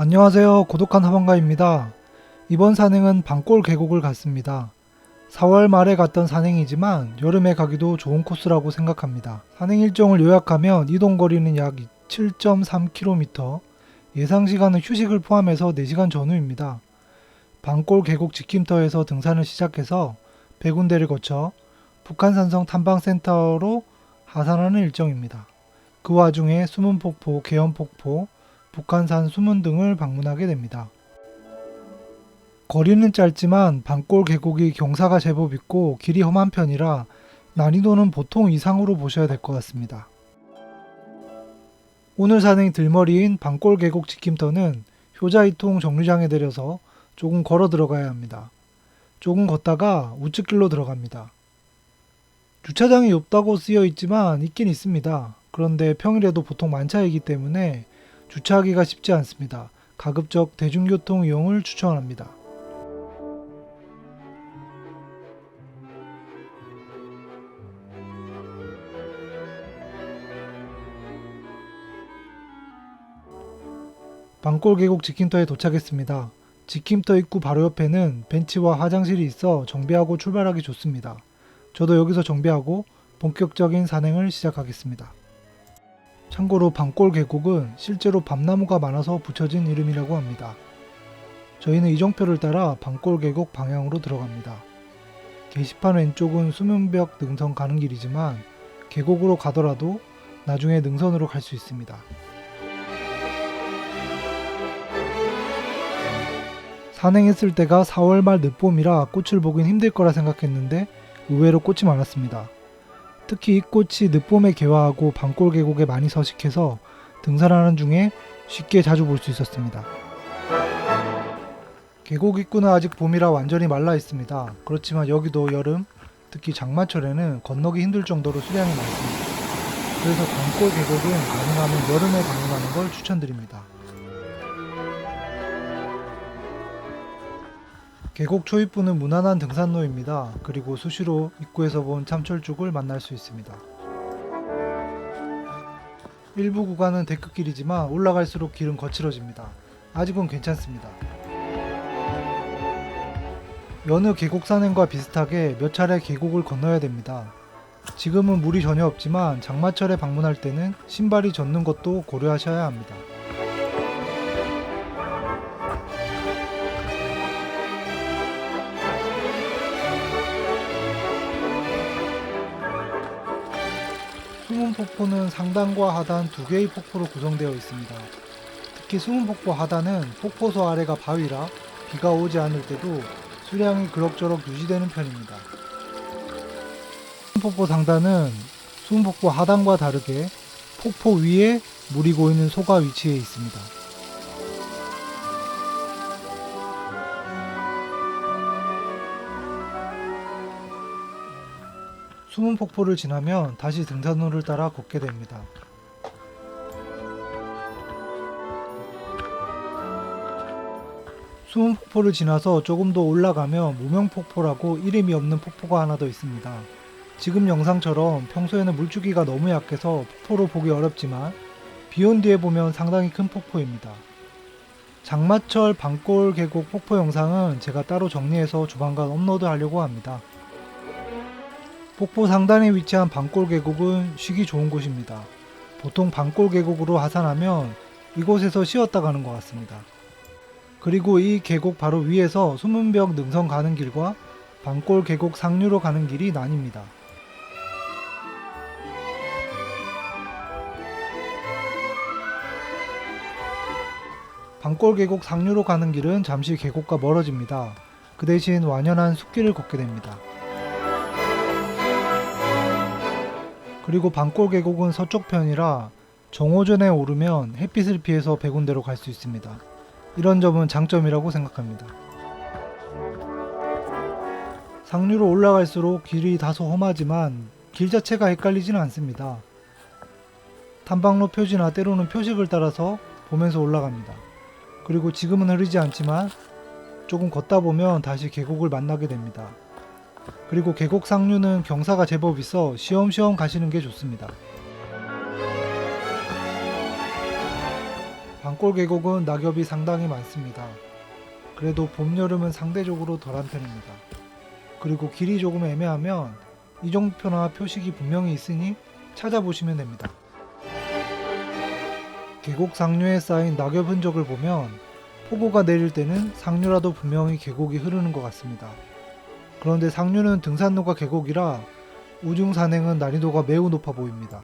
안녕하세요. 고독한 하방가입니다. 이번 산행은 방골 계곡을 갔습니다. 4월 말에 갔던 산행이지만 여름에 가기도 좋은 코스라고 생각합니다. 산행 일정을 요약하면 이동 거리는 약 7.3km, 예상 시간은 휴식을 포함해서 4시간 전후입니다. 방골 계곡 지킴터에서 등산을 시작해서 100군데를 거쳐 북한산성 탐방센터로 하산하는 일정입니다. 그 와중에 수문폭포, 계엄폭포, 북한산 수문 등을 방문하게 됩니다. 거리는 짧지만 방골 계곡이 경사가 제법 있고 길이 험한 편이라 난이도는 보통 이상으로 보셔야 될 것 같습니다. 오늘 산행 들머리인 방골 계곡 지킴터는 효자이통 정류장에 내려서 조금 걸어 들어가야 합니다. 조금 걷다가 우측길로 들어갑니다. 주차장이 없다고 쓰여 있지만 있긴 있습니다. 그런데 평일에도 보통 만차이기 때문에 주차하기가 쉽지 않습니다. 가급적 대중교통 이용을 추천합니다. 방골 계곡 지킴터에 도착했습니다. 지킴터 입구 바로 옆에는 벤치와 화장실이 있어 정비하고 출발하기 좋습니다. 저도 여기서 정비하고 본격적인 산행을 시작하겠습니다. 참고로 방골 계곡은 실제로 밤나무가 많아서 붙여진 이름이라고 합니다. 저희는 이정표를 따라 방골 계곡 방향으로 들어갑니다. 게시판 왼쪽은 수문벽 능선 가는 길이지만 계곡으로 가더라도 나중에 능선으로 갈 수 있습니다. 산행했을 때가 4월 말 늦봄이라 꽃을 보긴 힘들 거라 생각했는데 의외로 꽃이 많았습니다. 특히 이 꽃이 늦봄에 개화하고 방골 계곡에 많이 서식해서 등산하는 중에 쉽게 자주 볼 수 있었습니다. 계곡 입구는 아직 봄이라 완전히 말라 있습니다. 그렇지만 여기도 여름, 특히 장마철에는 건너기 힘들 정도로 수량이 많습니다. 그래서 방골 계곡은 가능하면 여름에 방문하는 걸 추천드립니다. 계곡 초입부는 무난한 등산로입니다. 그리고 수시로 입구에서 본 참철쭉을 만날 수 있습니다. 일부 구간은 데크길이지만 올라갈수록 길은 거칠어집니다. 아직은 괜찮습니다. 여느 계곡 산행과 비슷하게 몇 차례 계곡을 건너야 됩니다. 지금은 물이 전혀 없지만 장마철에 방문할 때는 신발이 젖는 것도 고려하셔야 합니다. 수문폭포는 상단과 하단 두 개의 폭포로 구성되어 있습니다. 특히 수문폭포 하단은 폭포수 아래가 바위라 비가 오지 않을 때도 수량이 그럭저럭 유지되는 편입니다. 수문폭포 상단은 수문폭포 하단과 다르게 폭포 위에 물이 고이는 소가 위치해 있습니다. 수문폭포를 지나면 다시 등산로를 따라 걷게 됩니다. 수문폭포를 지나서 조금 더 올라가면 무명폭포라고 이름이 없는 폭포가 하나 더 있습니다. 지금 영상처럼 평소에는 물주기가 너무 약해서 폭포로 보기 어렵지만 비온 뒤에 보면 상당히 큰 폭포입니다. 장마철 방골 계곡 폭포 영상은 제가 따로 정리해서 조만간 업로드 하려고 합니다. 폭포 상단에 위치한 방골 계곡은 쉬기 좋은 곳입니다. 보통 방골 계곡으로 하산하면 이곳에서 쉬었다 가는 것 같습니다. 그리고 이 계곡 바로 위에서 수문벽 능선 가는 길과 방골 계곡 상류로 가는 길이 나뉩니다. 방골 계곡 상류로 가는 길은 잠시 계곡과 멀어집니다. 그 대신 완연한 숲길을 걷게 됩니다. 그리고 방골 계곡은 서쪽 편이라 정오전에 오르면 햇빛을 피해서 100군데로 갈 수 있습니다. 이런 점은 장점이라고 생각합니다. 상류로 올라갈수록 길이 다소 험하지만 길 자체가 헷갈리지는 않습니다. 탐방로 표지나 때로는 표식을 따라서 보면서 올라갑니다. 그리고 지금은 흐르지 않지만 조금 걷다 보면 다시 계곡을 만나게 됩니다. 그리고 계곡 상류는 경사가 제법 있어 쉬엄쉬엄 가시는 게 좋습니다. 방골 계곡은 낙엽이 상당히 많습니다. 그래도 봄, 여름은 상대적으로 덜한 편입니다. 그리고 길이 조금 애매하면 이정표나 표식이 분명히 있으니 찾아보시면 됩니다. 계곡 상류에 쌓인 낙엽 흔적을 보면 폭우가 내릴 때는 상류라도 분명히 계곡이 흐르는 것 같습니다. 그런데 상류는 등산로가 계곡이라 우중 산행은 난이도가 매우 높아 보입니다.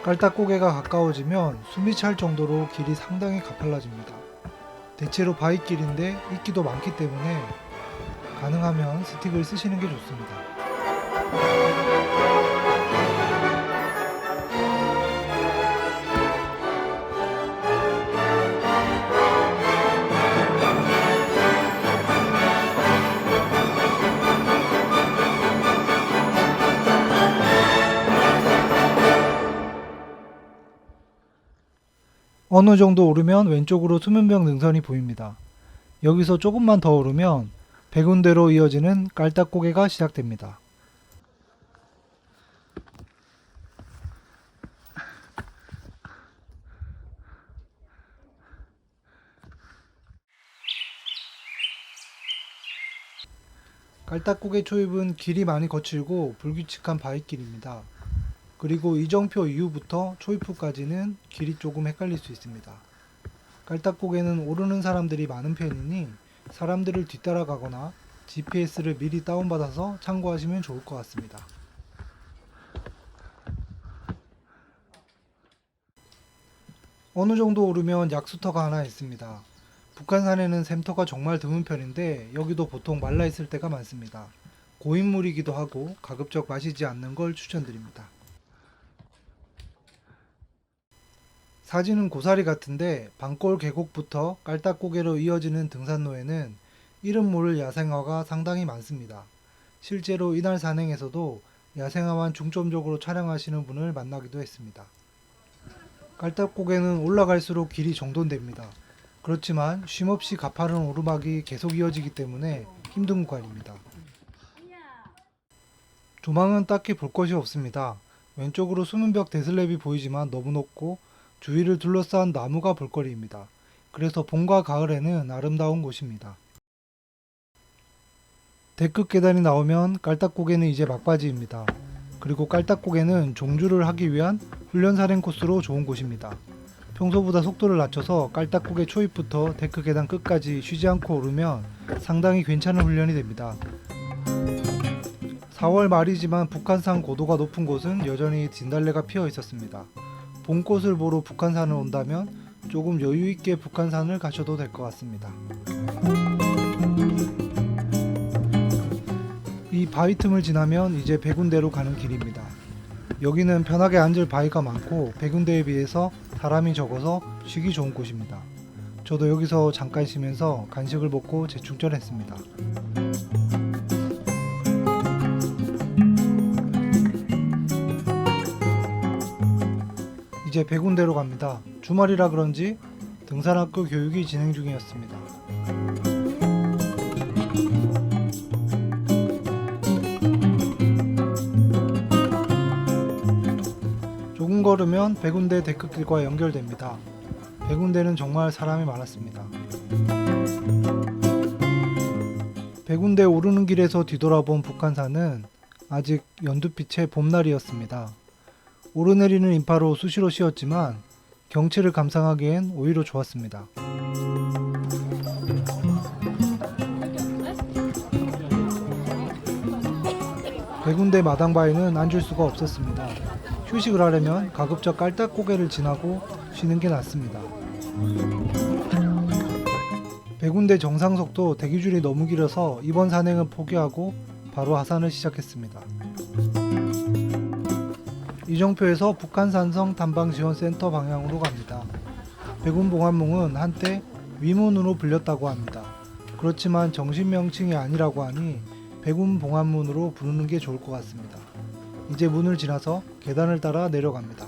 깔딱고개가 가까워지면 숨이 찰 정도로 길이 상당히 가팔라집니다. 대체로 바위길인데 이끼도 많기 때문에 가능하면 스틱을 쓰시는 게 좋습니다. 어느 정도 오르면 왼쪽으로 수문병 능선이 보입니다. 여기서 조금만 더 오르면 백운대로 이어지는 깔딱고개가 시작됩니다. 깔딱고개 초입은 길이 많이 거칠고 불규칙한 바위길입니다. 그리고 이정표 이후부터 초입후까지는 길이 조금 헷갈릴 수 있습니다. 깔딱고개는 오르는 사람들이 많은 편이니 사람들을 뒤따라가거나 GPS를 미리 다운받아서 참고하시면 좋을 것 같습니다. 어느 정도 오르면 약수터가 하나 있습니다. 북한산에는 샘터가 정말 드문 편인데 여기도 보통 말라 있을 때가 많습니다. 고인물이기도 하고 가급적 마시지 않는 걸 추천드립니다. 사진은 고사리 같은데 방골 계곡부터 깔딱고개로 이어지는 등산로에는 이름 모를 야생화가 상당히 많습니다. 실제로 이날 산행에서도 야생화만 중점적으로 촬영하시는 분을 만나기도 했습니다. 깔딱고개는 올라갈수록 길이 정돈됩니다. 그렇지만 쉼없이 가파른 오르막이 계속 이어지기 때문에 힘든 구간입니다. 조망은 딱히 볼 것이 없습니다. 왼쪽으로 수문벽 대슬랩이 보이지만 너무 높고 주위를 둘러싼 나무가 볼거리입니다. 그래서 봄과 가을에는 아름다운 곳입니다. 데크 계단이 나오면 깔딱고개는 이제 막바지입니다. 그리고 깔딱고개는 종주를 하기 위한 훈련 산행 코스로 좋은 곳입니다. 평소보다 속도를 낮춰서 깔딱고개 초입부터 데크 계단 끝까지 쉬지 않고 오르면 상당히 괜찮은 훈련이 됩니다. 4월 말이지만 북한산 고도가 높은 곳은 여전히 진달래가 피어 있었습니다. 봄꽃을 보러 북한산을 온다면 조금 여유있게 북한산을 가셔도 될 것 같습니다. 이 바위 틈을 지나면 이제 백운대로 가는 길입니다. 여기는 편하게 앉을 바위가 많고 백운대에 비해서 사람이 적어서 쉬기 좋은 곳입니다. 저도 여기서 잠깐 쉬면서 간식을 먹고 재충전했습니다. 이제 백운대로 갑니다. 주말이라 그런지 등산학교 교육이 진행 중이었습니다. 조금 걸으면 백운대 데크길과 연결됩니다. 백운대는 정말 사람이 많았습니다. 백운대 오르는 길에서 뒤돌아본 북한산은 아직 연두빛의 봄날이었습니다. 오르내리는 인파로 수시로 쉬었지만 경치를 감상하기엔 오히려 좋았습니다. 백운대 마당바위는 앉을 수가 없었습니다. 휴식을 하려면 가급적 깔딱고개를 지나고 쉬는 게 낫습니다. 백운대 정상석도 대기줄이 너무 길어서 이번 산행은 포기하고 바로 하산을 시작했습니다. 이정표에서 북한산성 탐방지원센터 방향으로 갑니다. 백운봉안문은 한때 위문으로 불렸다고 합니다. 그렇지만 정식 명칭이 아니라고 하니 백운봉안문으로 부르는 게 좋을 것 같습니다. 이제 문을 지나서 계단을 따라 내려갑니다.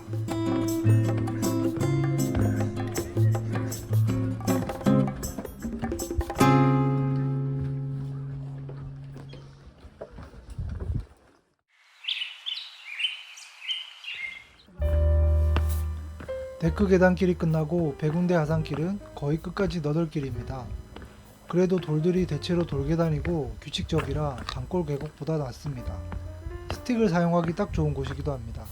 데크 계단길이 끝나고 백운대 하산길은 거의 끝까지 너덜길입니다. 그래도 돌들이 대체로 돌계단이고 규칙적이라 단골 계곡보다 낫습니다. 스틱을 사용하기 딱 좋은 곳이기도 합니다.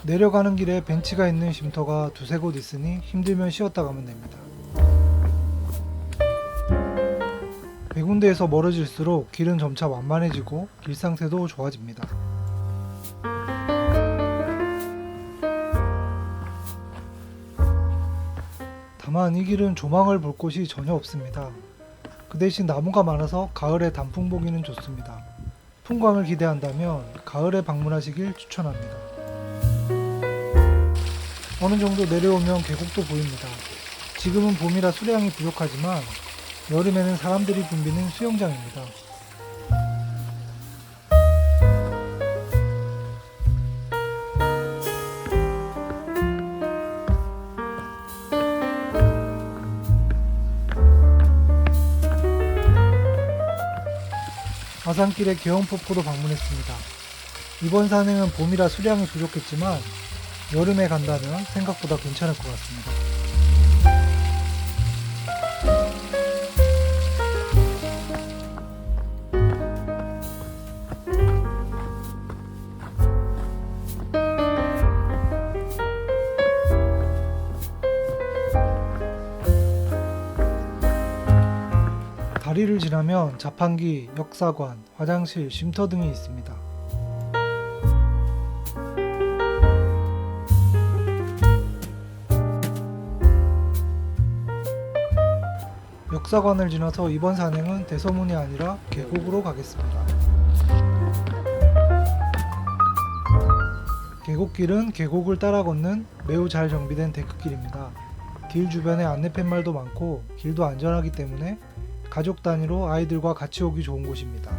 내려가는 길에 벤치가 있는 쉼터가 두세 곳 있으니 힘들면 쉬었다 가면 됩니다. 백운대에서 멀어질수록 길은 점차 완만해지고 길 상태도 좋아집니다. 다만 이 길은 조망을 볼 곳이 전혀 없습니다. 그 대신 나무가 많아서 가을에 단풍 보기는 좋습니다. 풍광을 기대한다면 가을에 방문하시길 추천합니다. 어느 정도 내려오면 계곡도 보입니다. 지금은 봄이라 수량이 부족하지만 여름에는 사람들이 붐비는 수영장입니다. 하산길에 계엄폭포도 방문했습니다. 이번 산행은 봄이라 수량이 부족했지만 여름에 간다면 생각보다 괜찮을 것 같습니다. 다리를 지나면 자판기, 역사관, 화장실, 쉼터 등이 있습니다. 역사관을 지나서 이번 산행은 대서문이 아니라 계곡으로 가겠습니다. 계곡길은 계곡을 따라 걷는 매우 잘 정비된 데크길입니다. 길 주변에 안내팻말도 많고 길도 안전하기 때문에 가족 단위로 아이들과 같이 오기 좋은 곳입니다.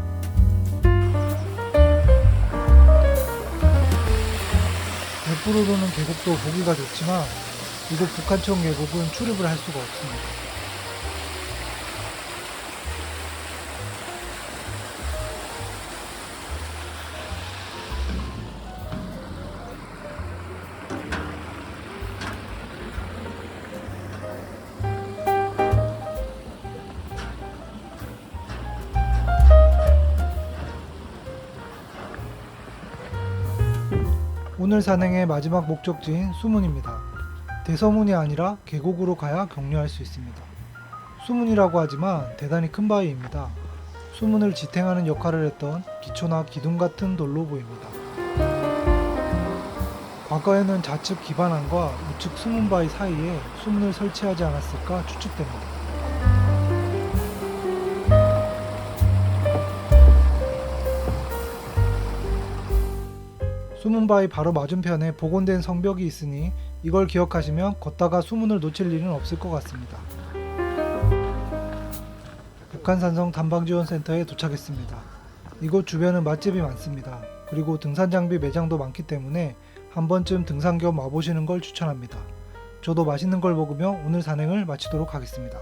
옆으로도는 계곡도 보기가 좋지만 이곳 북한천 계곡은 출입을 할 수가 없습니다. 오늘 산행의 마지막 목적지인 수문입니다. 대서문이 아니라 계곡으로 가야 격려할 수 있습니다. 수문이라고 하지만 대단히 큰 바위입니다. 수문을 지탱하는 역할을 했던 기초나 기둥 같은 돌로 보입니다. 과거에는 좌측 기반안과 우측 수문바위 사이에 수문을 설치하지 않았을까 추측됩니다. 수문바위 바로 맞은편에 복원된 성벽이 있으니 이걸 기억하시면 걷다가 수문을 놓칠 일은 없을 것 같습니다. 북한산성 탐방지원센터에 도착했습니다. 이곳 주변은 맛집이 많습니다. 그리고 등산장비 매장도 많기 때문에 한 번쯤 등산 겸 와보시는 걸 추천합니다. 저도 맛있는 걸 먹으며 오늘 산행을 마치도록 하겠습니다.